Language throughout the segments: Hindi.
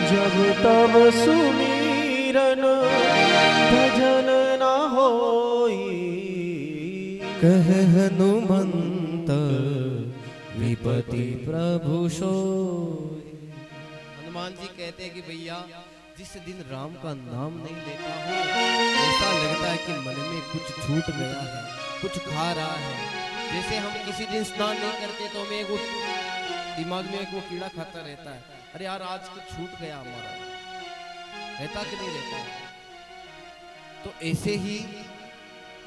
जब तब सुमीरन भजन न होई, कह हनुमंत विपति प्रभु सोई। हनुमान जी कहते हैं कि भैया जिस दिन राम का नाम नहीं लेता हूँ ऐसा लगता है कि मन में कुछ छूट गया है, कुछ खा रहा है। जैसे हम किसी दिन स्नान नहीं करते तो हमें वो दिमाग में एक वो कीड़ा खाता रहता है, अरे यार आज कुछ छूट गया हमारा, रहता कि नहीं रहता। तो ऐसे ही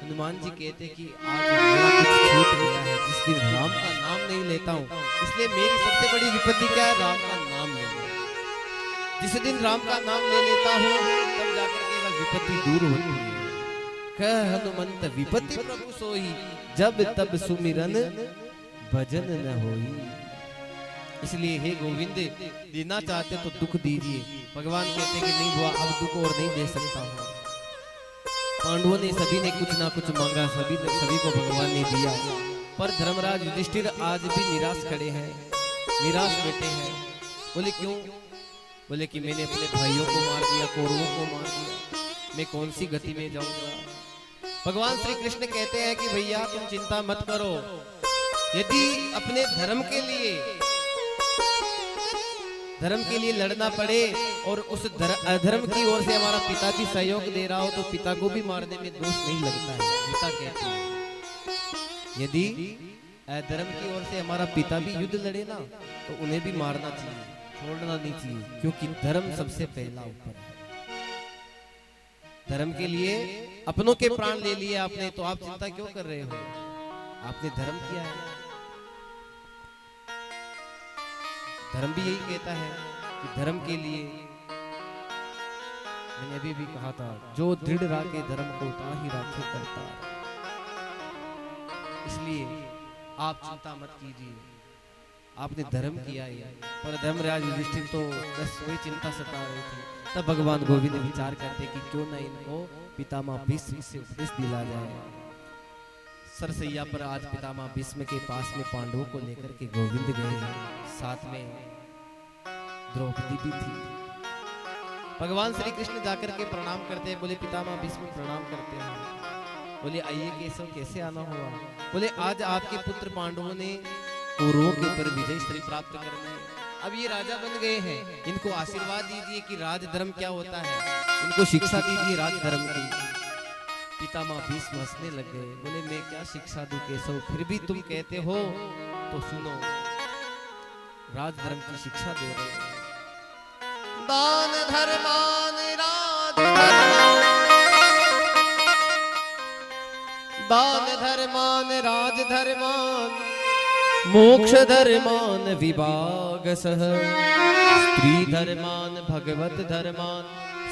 हनुमान जी कहते कि आज मेरा कुछ छूट गया है जिस दिन राम का नाम नहीं लेता हूँ, इसलिए मेरी सबसे बड़ी विपत्ति क्या है, राम का नाम लेना। जिस दिन राम का नाम ले लेता हूँ तब जाकर के वह विपत्ति दूर होती है। कह हनुमंत विपत्ति प्रभु सोई, जब तब सुमिरन भजन न होई। इसलिए हे गोविंद देना चाहते तो दुख दीजिए। भगवान कहते कि नहीं हुआ, अब दुख और नहीं दे सकता हूँ। पांडवों ने सभी ने कुछ ना कुछ मांगा, सभी को भगवान ने दिया, पर धर्मराज युधिष्ठिर आज भी निराश खड़े हैं, निराश बैठे हैं। बोले क्यों? बोले कि मैंने अपने भाइयों को मार दिया, कौरवों को मार दिया, मैं कौन सी गति में जाऊंगा। भगवान श्री कृष्ण कहते हैं कि भैया तुम चिंता मत करो, यदि अपने धर्म के लिए लड़ना पड़े और उस अधर्म की ओर से हमारा पिता भी सहयोग दे रहा हो तो पिता को भी मारने में दोष नहीं लगता है। पिता कहते हैं यदि अधर्म की ओर से हमारा पिता भी युद्ध लड़े ना तो उन्हें भी मारना चाहिए, छोड़ना नहीं चाहिए, क्योंकि धर्म सबसे पहला ऊपर है। धर्म के लिए अपनों के प्राण ले लिए आपने, तो आप चिंता क्यों कर रहे हो? आपने धर्म किया है। धर्म भी यही कहता है कि धर्म के लिए, मैंने अभी भी कहा था, जो दृढ़ राखे धर्म को ताहि राखे करतार। इसलिए आप चिंता मत कीजिए, आपने धर्म किया है। पर धर्मराज युधिष्ठिर तो बस वही चिंता सता रहे थे। तब भगवान गोविंद विचार करते कि क्यों न इनको पितामह भीष्म से उपदेश दिला जाए। सरसैया पर आज पितामह भीष्म के पास में पांडवों को लेकर के गोविंद गए, साथ में द्रौपदी भी थी। भगवान श्री कृष्ण जाकर के प्रणाम करते हैं, बोले पितामह भीष्म प्रणाम करते हैं। बोले आइए केशव कैसे आना हुआ? बोले आज आपके पुत्र पांडवों ने कौरवों के ऊपर विजय श्री प्राप्त करना है, अब ये राजा बन गए हैं, इनको आशीर्वाद दीजिए कि राजधर्म क्या होता है, इनको शिक्षा दीजिए राजधर्म की। पितामह भीष्म हंसने लग गए, बोले मैं क्या शिक्षा दूं केशव, फिर भी तुम कहते हो तो सुनो, राजधर्म की शिक्षा दे रहे हैं। दान धर्मान राजधर्मान मोक्ष धर्मान विभागसः स्त्री धर्मान भगवत धर्मान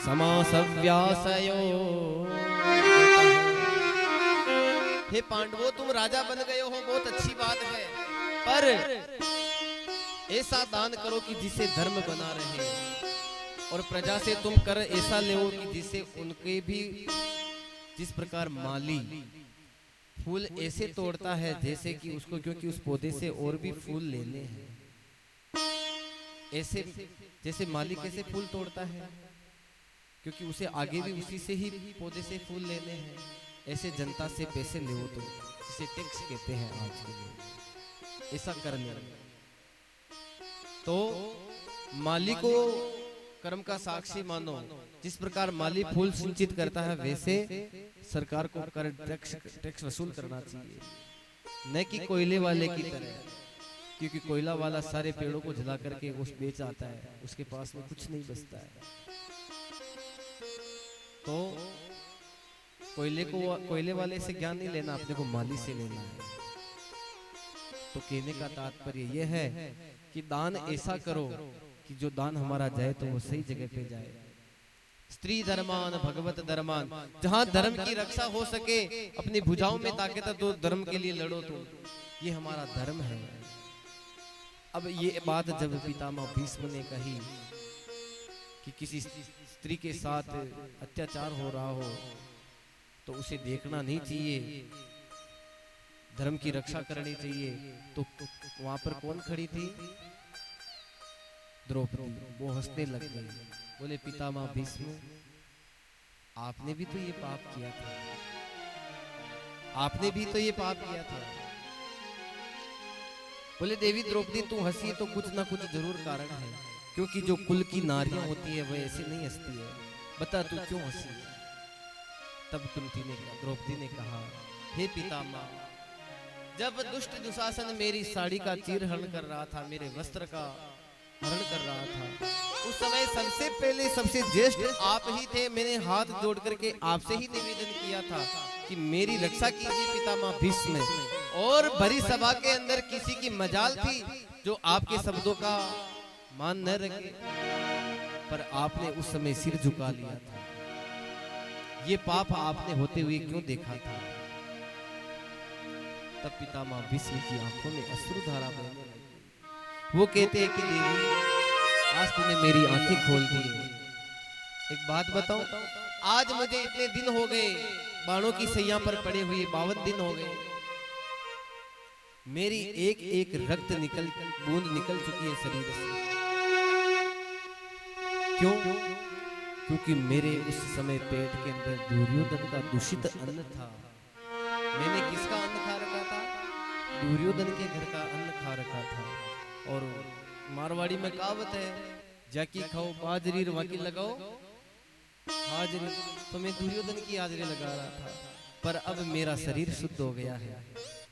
समासव्यासयो। हे पांडवों तुम राजा बन गए हो, बहुत अच्छी बात है, पर ऐसा दान करो कि जिससे धर्म बना रहे, और प्रजा से तुम कर ऐसा ले कि जिससे उनके भी, जिस प्रकार माली फूल ऐसे तोड़ता है जैसे कि उसको, क्योंकि उस पौधे से और भी फूल लेने हैं, ऐसे जैसे माली कैसे फूल तोड़ता है क्योंकि उसे आगे भी उसी से ही पौधे से फूल लेने हैं, ऐसे जनता से पैसे ले तो, जिसे टैक्स कहते हैं आज के लिए, ऐसा कर ले। तो माली को कर्म का साक्षी मानो। जिस प्रकार माली फूल सिंचित करता है वैसे सरकार को कर टैक्स वसूल करना चाहिए, न कि कोयले वाले की तरह, क्योंकि कोयला वाला सारे पेड़ों को जला करके उस बेच आता है, उसके पास में कुछ नहीं बचता है। तो कोयले वाले से ज्ञान नहीं लेना, अपने को माली से लेना है। तो कहने का तात्पर्य यह है कि दान ऐसा करो कि जो दान हमारा जाए तो वो सही जगह पे जाए। स्त्री धर्मान भगवत धर्मान, जहां धर्म की रक्षा हो सके, अपनी भुजाओं में ताकत है तो धर्म के लिए लड़ो, तो ये हमारा धर्म है। अब ये बात जब पितामह भीष्म ने कही कि किसी स्त्री के साथ अत्याचार हो रहा हो तो उसे देखना नहीं चाहिए, धर्म की रक्षा करनी चाहिए, तो वहां पर कौन खड़ी थी? द्रौपदी वो हंसने लग गई, बोले पितामह भीष्म आपने भी तो ये पाप किया था, आपने भी तो ये पाप किया था। बोले देवी द्रौपदी तू हंसी तो कुछ ना कुछ जरूर कारण है, क्योंकि जो कुल की नारियां होती है वह ऐसे नहीं हंसती है, बता तू क्यों हंसी। तब द्रौपदी ने कहा हे पितामह, जब दुष्ट दुशासन मेरी साड़ी का चीरहरण कर रहा था, मेरे वस्त्र का हरण कर रहा था, उस समय सबसे पहले सबसे ज्येष्ठ आप ही थे। मैंने हाथ जोड़ करके आपसे ही निवेदन किया था कि मेरी रक्षा कीजिए पितामह भीष्म। और भरी सभा के अंदर किसी की मजाल थी जो आपके शब्दों का मान न रखे, पर आपने उस समय सिर झुका लिया था। ये पाप आपने होते हुए क्यों देखा था। तब पितामह भीष्म की आंखों में अश्रुधारा बहने लगी। वो कहते हैं कि देवी आज तूने मेरी आंखें खोल दी है। एक बात बताऊं, आज मुझे इतने दिन हो गए बाणों की सैया पर पड़े हुए, 52 दिन हो गए, मेरी एक एक रक्त बूंद निकल चुकी है शरीर से। क्यों? क्योंकि मेरे उस समय पेट के अंदर दुर्योधन का दूषित अन्न था। मैंने किसका अन्न खा रखा था? दुर्योधन के घर का अन्न खा रखा था। और मारवाड़ी में कहावत है, जाकी खाओ बाजरी वाकी लगाओ हाजरी, तो मैं दुर्योधन की हाजरी लगा रहा था। पर अब मेरा शरीर शुद्ध हो गया है,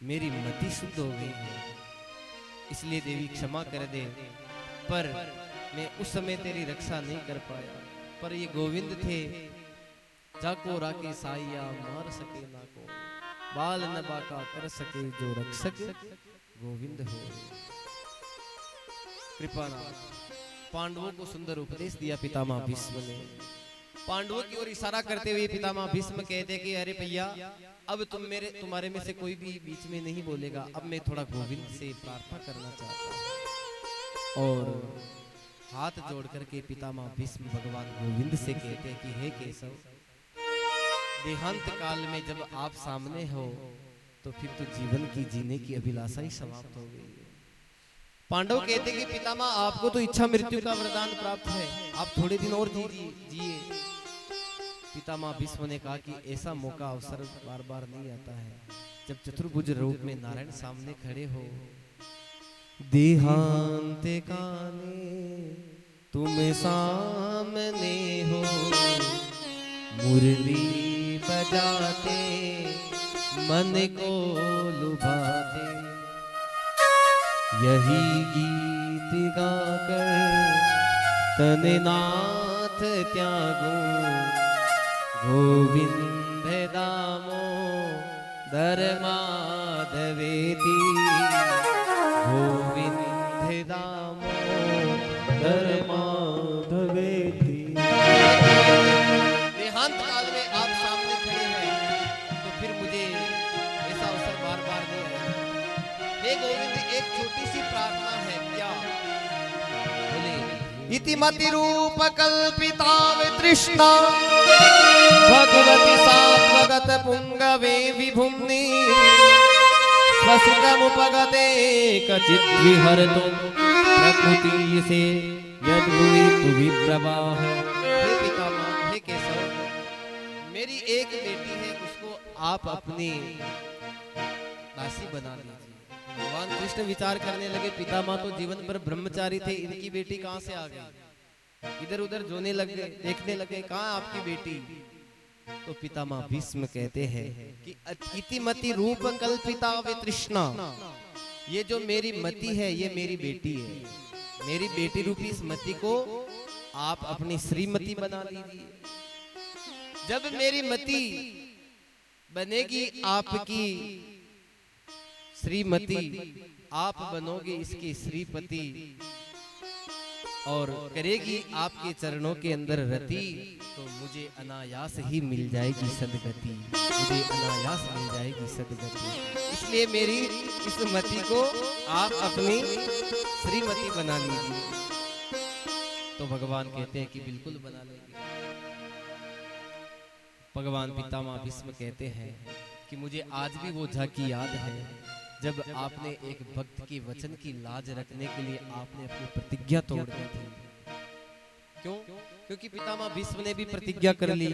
मेरी मति शुद्ध हो गई है, इसलिए देवी क्षमा कर दे। पर मैं उस समय तेरी रक्षा नहीं कर पाया। पर ये गोविंद थे, जाको राके साइया मार सके ना को, बाल न बाका कर सके जो रक्षक गोविंद हो। कृपानाथ पांडवों को सुंदर उपदेश दिया पितामह भीष्म ने। पांडवों की ओर इशारा करते हुए पितामह भीष्म कहते कि अरे भैया, अब तुम्हारे में से कोई भी बीच में नहीं बोलेगा। अब मैं थोड़ा गोविंद से प्रार्थना करना चाहता हूँ। और हाथ जोड़ करके पितामह भीष्म भगवान गोविंद से कहते कि हे केशव, देहांत काल में जब आप सामने हो तो फिर तो जीवन की जीने की अभिलाषा ही समाप्त हो गई है। पांडव कहते कि पितामह आपको तो इच्छा मृत्यु का वरदान प्राप्त है, आप थोड़े दिन और जिए। पितामह भीष्म ने कहा कि ऐसा मौका अवसर बार बार नहीं आता है जब चतुर्भुज रूप में नारायण सामने खड़े हो। देहांत काले तुम सामने हो, मुरली बजाते मन को लुभाते, यही गीत गाकर तननाथ त्यागो, गोविंद दामोदर माधवेति, गोविंद दामोदर माधवेति। देहांत काल में आप सामने खड़े हैं तो फिर मुझे ऐसा अवसर बार बार नहीं आएगा। हे गोविंद, एक छोटी सी प्रार्थना है, क्या? बोले इतिमति रूप कल्पिता तृष्णा, भगवती सात्वगत पुंगवे विभुम्नि, स्वसुखमुपगते कचित् विहरतु प्रकृति से यद्भुवि तुभि प्रवाह। हे पितामह, हे केशव, मेरी एक बेटी है, उसको आप अपनी दासी बना लीजिए। भगवान कृष्ण विचार करने लगे, पितामह तो जीवन भर ब्रह्मचारी थे, इनकी बेटी कहां से आ गई? इधर उधर जोने लगे, देखने लगे, कहां आपकी बेटी? तो पितामह भीष्म कहते हैं कि इतिमति रूप कल्पिता वितृष्णा, ये जो मेरी मति है ये मेरी बेटी है। मेरी बेटी रूपी इस मति को आप अपनी श्रीमती बना लीजिए। जब मेरी मति बनेगी आपकी श्रीमती, आप बनोगे इसकी श्रीपति और करेगी आपके चरणों के अंदर रति, तो मुझे अनायास ही मिल जाएगी सदगति, मुझे अनायास मिल जाएगी सदगति। इसलिए मेरी इस मति को आप अपनी श्रीमती बना लीजिए। तो भगवान कहते हैं कि बिल्कुल बना लेंगे। भगवान पितामह भीष्म कहते हैं कि मुझे आज भी वो झांकी याद है जब आपने एक भक्त की वचन की लाज रखने के लिए आपने अपनी प्रतिज्ञा तोड़ दी थी। क्यों? क्योंकि पितामह भीष्म ने भी प्रतिज्ञा कर ली